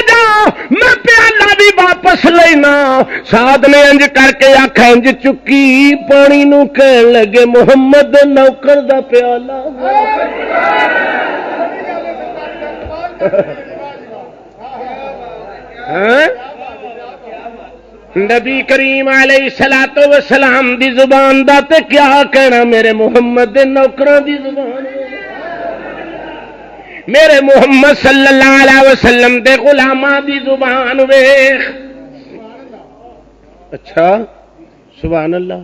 جا، میں پیالہ بھی واپس لینا۔ سعد نے انج کر کے آنکھ انج چکی، پانی نو کہن لگے محمد نوکر دا پیالہ۔ نبی کریم علیہ الصلوۃ والسلام دی زبان دا تے کیا کہنا، میرے محمد دے نوکراں دی زبان، میرے محمد صلی اللہ علیہ وسلم دے غلاماں دی زبان ویخ۔ اچھا سبحان اللہ،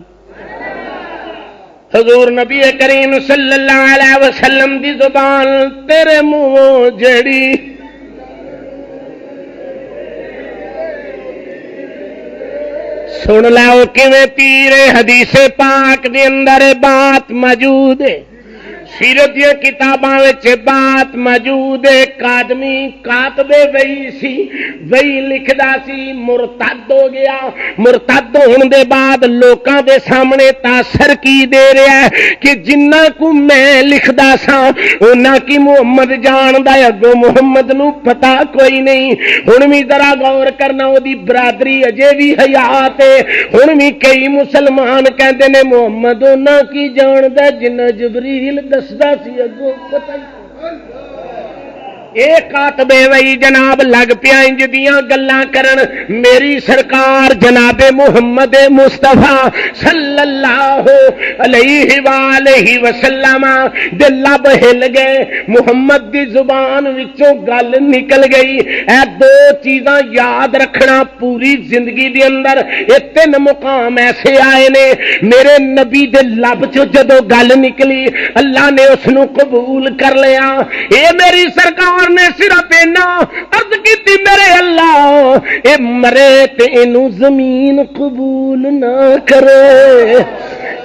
حضور نبی کریم صلی اللہ علیہ وسلم دی زبان تیرے منہ جڑی سن لو کیویں تیرے حدیث پاک دے اندر بات موجود ہے، سیرت دی کتاباں وچ بات موجود ہے۔ ایک آدمی کاتب وہی سی، وہی لکھدا سی، مرتد ہو گیا، مرتد ہون دے بعد لوکاں دے سامنے تاثر کی دے رہا ہے کہ جنہ کو میں لکھدا سا انہاں کی محمد جاندا ہے، اگوں محمد نو پتہ کوئی نہیں۔ ہن بھی ذرا غور کرنا، او دی برادری اجے بھی حیات ہے، ہن بھی کئی مسلمان کہندے نے محمد انہاں کی جاندا جنہ جبریل دسدا سی، اگوں پتہ ہی ایک کاتبے وہی جناب لگ پیا انج دیاں گلاں کرن، میری سرکار جناب محمد مصطفیٰ صلی اللہ علیہ وآلہ وسلم دے لب ہل گئے، محمد دی زبان وچوں گل نکل گئی۔ اے دو چیزاں یاد رکھنا پوری زندگی دے اندر، اے تین مقام ایسے آئے نے، میرے نبی دے لب چوں جدوں گل نکلی اللہ نے اس نو قبول کر لیا۔ اے میری سرکار نے صرف اینا عرض کیتی میرے اللہ اے مرے تے اینو زمین قبول نہ کرے،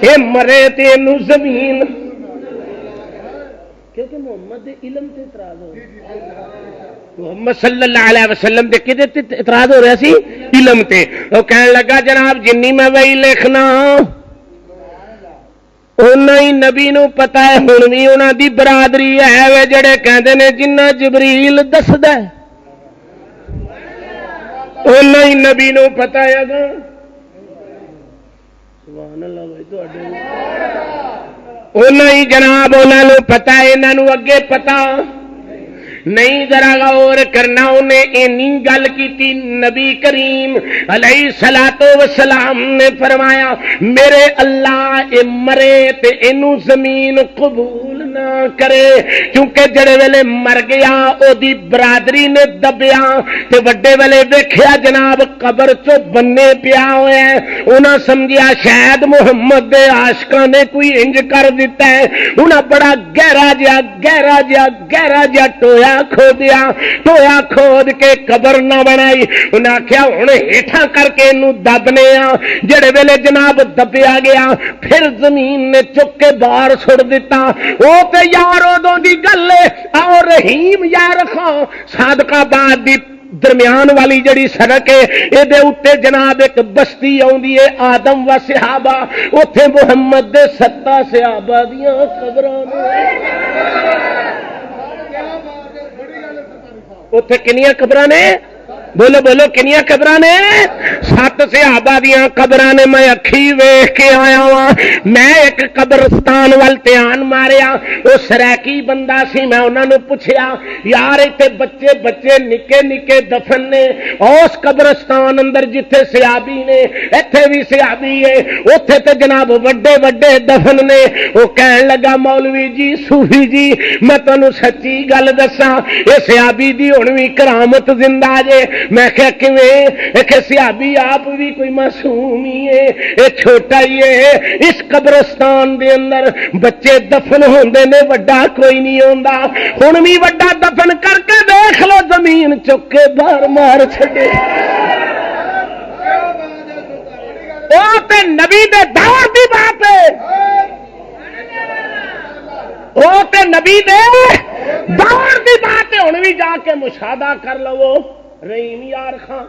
اے مرے تے اینو زمین، کیونکہ محمد دے علم تے اعتراض ہو رہا، محمد صلی اللہ علیہ وسلم دے کدے تے اعتراض ہو رہا سی؟ علم تے۔ وہ کہنے لگا جناب جنی میں وہی لکھنا انہاں ہی نبی نو پتا ہے، ہن بھی انہاں دی برادری ہے وے جڑے کہندے نے جنہ جبریل دسدا ہے، انہاں ہی نبی نو پتا ہے۔ گا سبحان اللہ بھائی تواڈے انہاں ہی جناب انہاں نو پتا ہے، انہاں نو اگے پتا نہیں۔ ذرا غور کرنا، انہیں اینی گل کی نبی کریم علیہ الصلوۃ والسلام نے فرمایا میرے اللہ اے مرے تے اینو زمین قبول نہ کرے، کیونکہ جڑے ویلے مر گیا او دی برادری نے دبیا تے وڈے ویلے ویکھیا جناب قبر چو بننے پیا ہویا ہے، انہاں سمجھیا شاید محمد دے عاشقاں نے کوئی انج کر دیتا ہے، انہاں بڑا گہرا جا ٹویا کھودیا، ٹویا کھود کے قبر نہ بنائی، انہیں آخیا ہوں ہیٹھا کر کے انہوں دبنے آ، جڑے ویلے جناب دبیا گیا پھر زمین نے چک کے باہر چھوڑ دیتا۔ وہ تے یار ادوں دی گل ہے، آؤ رحیم یار خان صادقہ باد دی درمیان والی جڑی سڑک ہے یہ اتنے جناب ایک بستی آتی ہے آدم و صحابہ اتے محمد دے 7 صحابہ دیاں قبراں اتے کنیاں قبراں نے بولو بولو کنیاں قبراں نے 7 صحابہ دیاں قبراں نے میں اکھی ویکھ کے آیا ہاں میں ایک قبرستان وال دھیان ماریا وہ سریکی بندہ سی میں انہاں نوں پوچھیا یار ایتھے بچے بچے نکے نکے دفن نے اس قبرستان اندر جتھے صحابی نے ایتھے بھی صحابی ہے اوتھے تے جناب وڈے وڈے دفن نے وہ کہن لگا مولوی جی صوفی جی میں تانوں سچی گل دساں اے صحابی دی ہن وی کرامت زندہ جے میں کہ صحابی آپ بھی کوئی معصوم ہی ہے یہ چھوٹا ہی ہے اس قبرستان دے اندر بچے دفن ہوندے نے وڈا کوئی نہیں ہوندا ہن بھی وڈا دفن کر کے دیکھ لو زمین چک کے باہر مار چھڈے او تے نبی دے دور دی بات ہے او تے نبی دے دور دی بات ہے ہن بھی جا کے مشاہدہ کر لو رحیم یار خان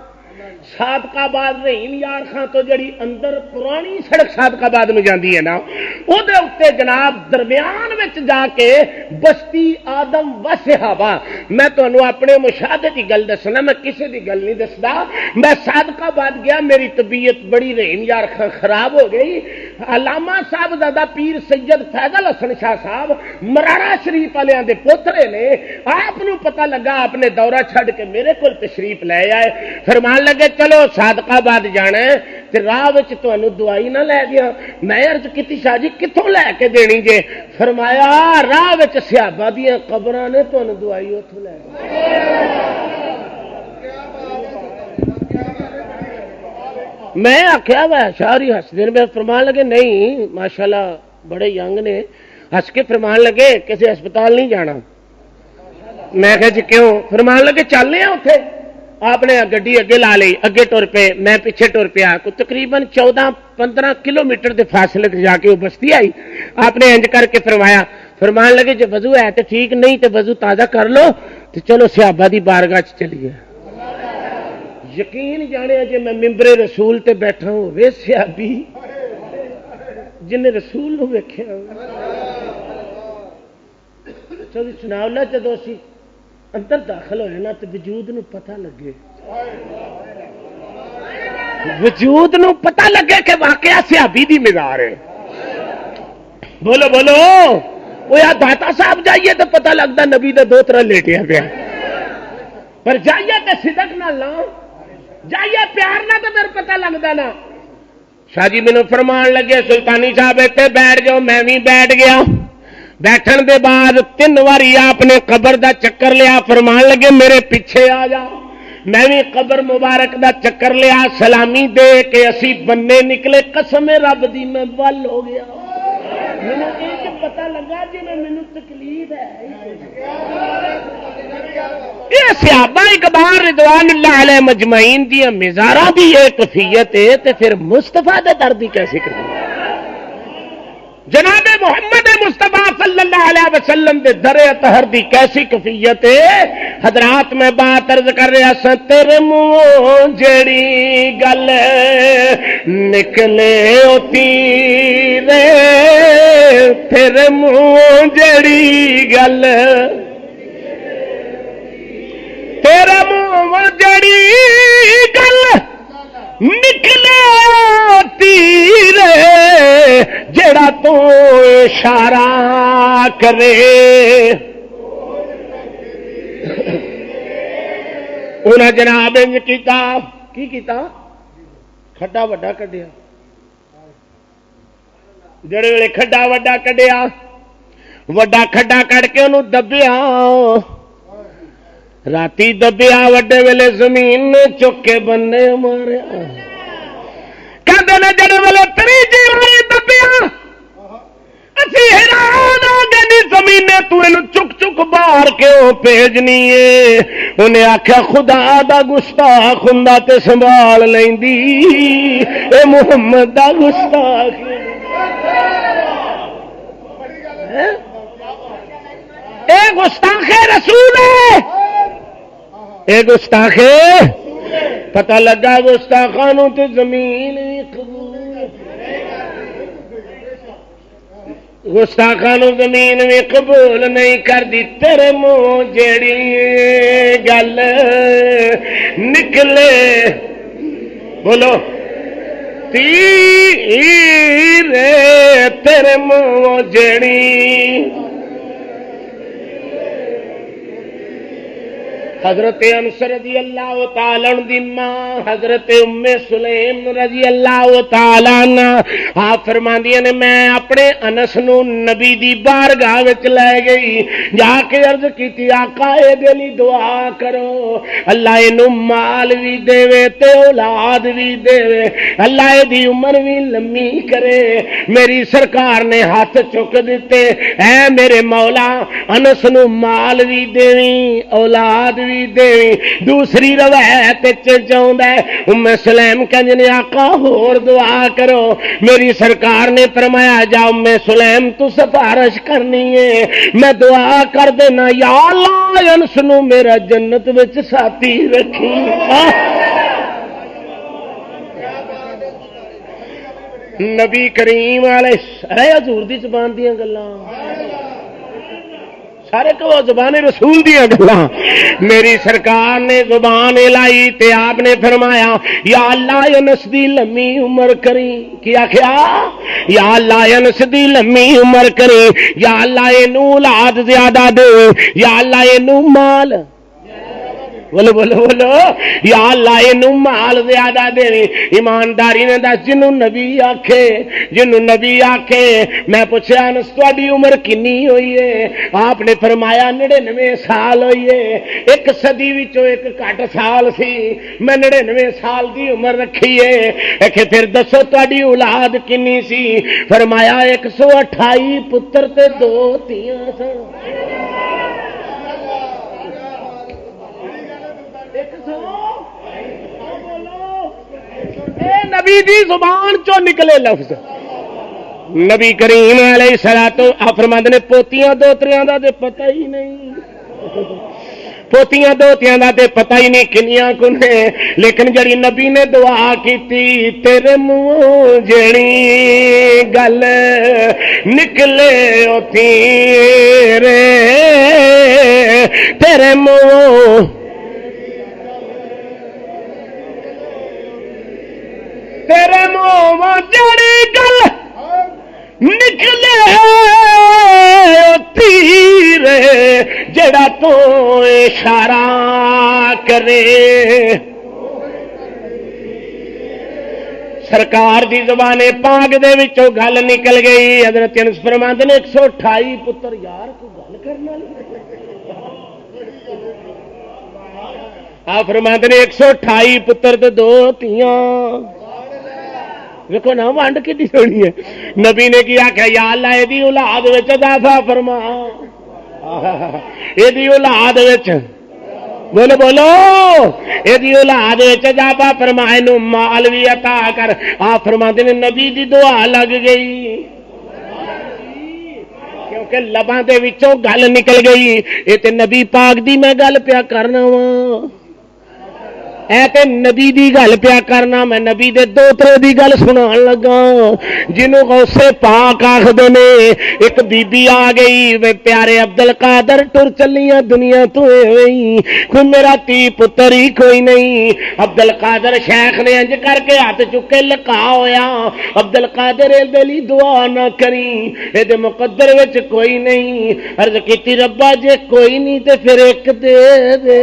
صادق آباد رحیم یار خان تو جڑی اندر پرانی سڑک صادق آباد میں جاندی ہے نا او دے اوتے جناب درمیان وچ جا کے بستی آدم و صحابہ میں تانوں اپنے مشاہدے دی گل دسنا میں کسے دی گل نہیں دسدا میں صادق آباد گیا میری طبیعت بڑی رحیم یار خان خراب ہو گئی علامہ صاحب زادہ پیر سید فیضل حسن شاہ صاحب مرارا شریف والےاں دے پوترے نے آپ نو پتہ لگا آپ نے دورہ چھڈ کے میرے کول تشریف لے آئے فرمان لگے چلو صادق آباد جانا ہے تے راہ وچ تانوں دوائی نہ لے گیا میں عرض کیتی شاہ جی کتھوں لے کے دینی جے فرمایا راہ وچ صحابہ دیاں قبراں نے تانوں دوائی اوتھوں لے گیا میں آخیا وہ شاہری ہس دن میں فرمان لگے نہیں ماشاءاللہ بڑے ینگ نے ہس کے فرمان لگے کسی ہسپتال نہیں جانا میں کہا جی کیوں فرمان لگے چلنے ہیں اتنے آپ نے گڈی اگے لا لی اگے ٹر پے میں پیچھے ٹر پیا کو تقریباً 14-15 کلومیٹر دے فاصلے تے جا کے وہ بستی آئی آپ نے انج کر کے فرمایا فرمان لگے جب وضو ہے تو ٹھیک نہیں تو وضو تازہ کر لو تو چلو صحابہ دی بارگاہ چلیے یقین جانے جی میں ممبر رسول تے بیٹھا ہوں وے صحابی جن رسول نو ویکھیا چلو سناؤ نا جدو اسی اندر داخل ہوئے نا تو وجود نو پتہ لگے وجود نو پتہ لگے کہ واقعہ صحابی دی مزار ہے بولو بولو وہ یا داتا صاحب جائیے تو پتہ لگتا نبی دے 2 طرح لیٹیا پیا پر جائیے تو صدق نہ لا جائیے پیار نہ تو پھر پتہ لگتا نا شاہ جی مینوں فرمان لگے سلطانی صاحب اتنے بیٹھ جاؤ میں بھی بیٹھ گیا بیٹھن دے بعد 3 واری آپ نے قبر دا چکر لیا فرمان لگے میرے پیچھے آ جا میں بھی قبر مبارک دا چکر لیا سلامی دے کے اسی بننے نکلے قسم رب دی میں ول ہو گیا مینوں یہ پتہ لگا جی میں مینوں تکلیف ہے یہ صحابہ اکبار رضوان اللہ علیہ مجمعین دی مزاراں دی یہ کیفیت ہے تے پھر مصطفیٰ دے در دی کیسے کریں جناب محمد مصطفیٰ صلی اللہ علیہ وسلم دے در اطہر دی کیسی کیفیت ہے حضرات میں بات عرض کر رہا سا تیرے منہ جڑی گل نکلے ہوتی رے تیرے منہ جڑی گل تیرے منہ جڑی گل نکلے تیرے جڑا تو اشارہ کرے انہیں جناب انج کیتا کی کیتا کھڈا وڈا کڈیا جڑے ویلے کھڈا وڈا کڈیا وڈا کھڈا کڈ کے انہوں دبیا راتی دبیا وڈے ویلے زمین نے چک کے بننے ماریا کہتے ہیں جڑے ویلے تریجی والی دبیا اسی حیران ہو گئے زمین تو چک چک باہر کیوں بھیجنی ہے انہیں آخیا خدا دا گستاخ ہوندا تے سنبھال لیندی اے محمد دا گستاخ اے گستاخ رسول ہے اے گستاخے پتہ لگا گستاخانوں تے زمین بھی قبول، گستاخانوں زمین بھی قبول نہیں کر دی، تیرے منہ جیڑی گل نکلے بولو تیر تیرے منہ جیڑی حضرت انس رضی اللہ تعالی عنہ دی ماں حضرت ام سلیم رضی اللہ تعالی عنہ آپ فرماندیاں نے میں اپنے انس نو نبی دی بارگاہ وچ لے گئی، جا کے عرض کیتی آقا اے دے لئی دعا کرو اللہ اینو مال بھی دے تے اولاد بھی دے، اللہ اے دی عمر بھی لمبی کرے۔ میری سرکار نے ہاتھ چک دیتے، اے میرے مولا انس نو مال بھی دیویں اولاد بھی دے۔ دوسری روایت چاہتا ہے ام سلیم کنج نے آقا ہور دعا کرو، میری سرکار نے فرمایا جا ام سلیم تو سفارش کرنی ہے میں دعا کر دینا یا اللہ انس نو میرا جنت وچ ساتھی رکھی۔ نبی کریم علیہ حضور دی زبان دیاں گلاں سارے کو زبان رسول دیا گلاں میری سرکار نے زبان لائی تے آپ نے فرمایا یا اللہ انس دی لمبی عمر کری، کیا کیا یا اللہ انس دی لمبی عمر کری، یا اللہ اینو اولاد زیادہ دے، یا اللہ اینو مال بولو بولو بولو یا اللہ اینو مال زیادہ دے۔ ایمانداری نے دس جنوں نبی آکھے، جنوں نبی آکھے میں پوچھا انس تہاڈی عمر کنی ہوئی ہے؟ آپ نے فرمایا 99 سال ہوئی ہے، ایک صدی وچوں ایک گھٹ سال سی، میں 99 سال دی عمر رکھی ہے۔ کہ پھر دسو تہاڈی اولاد کنی سی؟ فرمایا 128 پتر تے 2 تیاں سن۔ نبی دی زبان چو نکلے لفظ نبی کریم علیہ الصلوۃ فرماندے نے پوتیاں دوتریاں دا تے پتہ ہی نہیں، پوتیاں دوتیاں دا تے پتہ ہی نہیں کنیاں کنے، لیکن جڑی نبی نے دعا کیتی تیرے منہ جڑی گل نکلے او تیرے تیرے منہ تیرے منہ جڑی گل نکلے تیر جڑا تو اشارہ کرے۔ سرکار دی زبان پاک دے وچوں گل نکل گئی۔ حضرت انس فرماندے نے 128 پتر، یار کوئی گل کرنا آپ فرماندے نے 128 پتر تے 2 تیاں۔ دیکھو نا ونڈ کی سونی ہے۔ نبی نے کیا کہ یا اللہ ایدی اولاد وچ اضافہ فرما، ایدی اولاد وچ بولو بولو ایدی اولاد وچ اضافہ فرما، اینو مال بھی عطا کر۔ آپ فرماندے نے نبی دی دعا لگ گئی کیونکہ لباں دے وچوں گل نکل گئی۔ اے تے نبی پاک دی میں گل پیا کرنا وا، اے تے نبی دی گل پیا کرنا، میں نبی دے دوترے دی گل سنان لگا جنوں غوث پاک آکھدے نے۔ ایک بی بی آ گئی وے پیارے عبد القادر ٹر چلیاں دنیا تو ایویں، کوئی میرا تی پتر ہی کوئی نہیں۔ عبد القادر شیخ نے انج کر کے ہاتھ چکے لکا ہویا، عبد القادر اے دے لئی دعا نہ کری، اے دے مقدر وچ کوئی نہیں۔ عرض کیتی ربا جے کوئی نہیں تے پھر ایک دے دے۔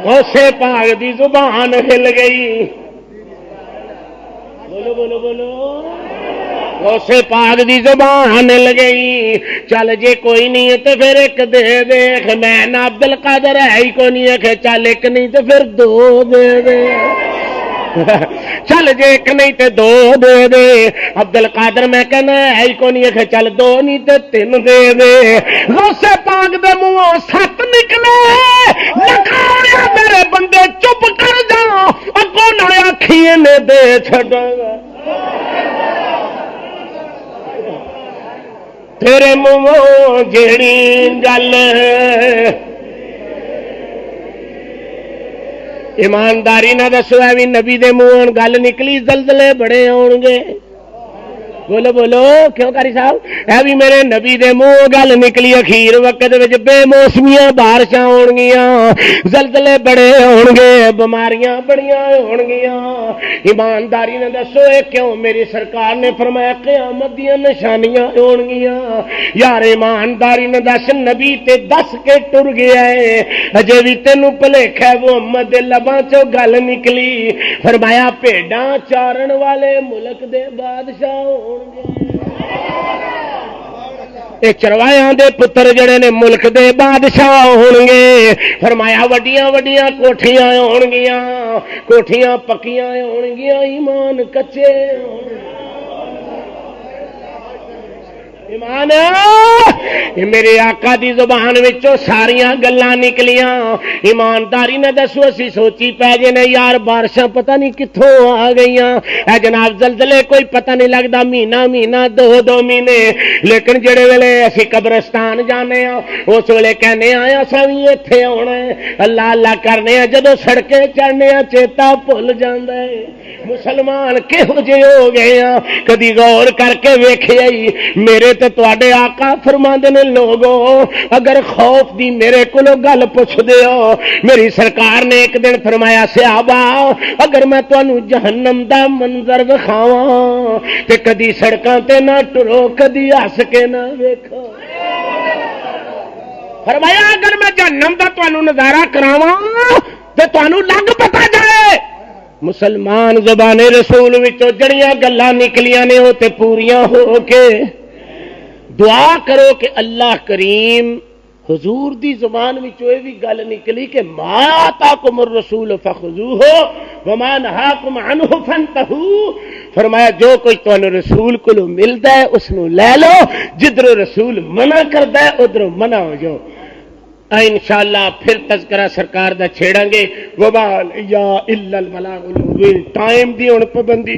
غوث پاک دی زبان ہل گئی، بولو بولو بولو غوث پاک دی زبان ہل گئی۔ چل جے کوئی نہیں ہے تو پھر ایک دے دے، میں نہ عبد القادر ہے ہی کو نہیں ہے، چل ایک نہیں تو پھر 2 دے دے، چل جے ایک نہیں تے 2 دے دے۔ عبد القادر میں کہنا ہے ہی کو نہیں ہے، چل 2 نہیں تے 3 دے دے۔ غوث پاک دے منہوں 7 نکلے، لکھایا میرے بندے چپ کر جا، اگوں نہ آکھیے نے دے چھڈا تیرے منہوں جڑی گل ایمانداری نہ دسو ہے بھی نبی دے منہوں گل نکلی زلزلے بڑے آن گے. بولو بولو کیوں قاری صاحب؟ اے بھی میرے نبی دے منہ گل نکلی اخیر وقت وچ بے موسمیاں بارشاں ہون گیاں، زلزلے بڑے ہون گے، بیماریاں بڑیاں ہون گیاں. ایمانداری نے دسو اے کیوں؟ میری سرکار نے فرمایا قیامت دیاں نشانیاں ہون گیاں. یار ایمانداری نے دس نبی تے دس کے ٹر گیا ہے، اجے بھی تینوں بھلیکھا ہے محمد دے لباں چوں گل نکلی. فرمایا بھیڈاں چارن والے ملک دے بادشاہ ہون گے. اے چرواہاں دے پتر جڑے نے ملک دے بادشاہ ہون گے. فرمایا وڈیاں وڈیاں کوٹھیاں ہون گیاں، کوٹھیاں پکیاں ہون گیاں، ایمان کچے ہون گے. ایمان میرے آقا دی زبان وچوں ساریاں گلاں نکلیاں. ایمانداری نے دسو اسی سوچی پے جے نے یار بارشاں پتہ نہیں کتھوں آ گئیاں. اے جناب زلزلے کوئی پتہ نہیں لگدا، مہینہ مہینہ دو دو مہینے. لیکن جڑے ویلے اسی قبرستان جانے ہاں اس ویلے کہنے آیا اساں وی ایتھے آنا ہے، اللہ اللہ کرنے ہاں، جدوں سڑکیں چڑھنے ہاں چیتا بھل جاندا ہے. مسلمان کہو جے ہو گئے ہاں کدی غور کر کے ویکھیا ہی؟ میرے تے تواڈے آقا فرماندے نے لوگو اگر خوف دی میرے کولو گل پوچھ دیو، میری سرکار نے ایک دن فرمایا صحابہ اگر میں تانوں جہنم دا منظر وکھاواں تے کدی سڑکاں تے نہ ٹرو، کدی ہس کے نہ ویکھو. فرمایا اگر میں جہنم دا تانوں نظارہ کراواں تے تانوں لگ پتہ جائے. مسلمان زبان رسول وچوں جڑیاں گلاں نکلیاں نے او تے پوریاں ہو کے دعا کرو کہ اللہ کریم حضور دی زبان وچوں اے وی گل نکلی کہ ما آتاکم الرسول فخذوہ وما نہاکم عنہ فانتہوا. فرمایا جو کچھ تانوں رسول کولوں ملدا ہے اس نو لے لو، جدھروں رسول منع کردا ہے ادھروں منع ہو جاؤ. انشاءاللہ پھر تذکرہ سرکار دا چھیڑاں گے. وبال یا الا البلاغ المبین. ٹائم دی ہن پابندی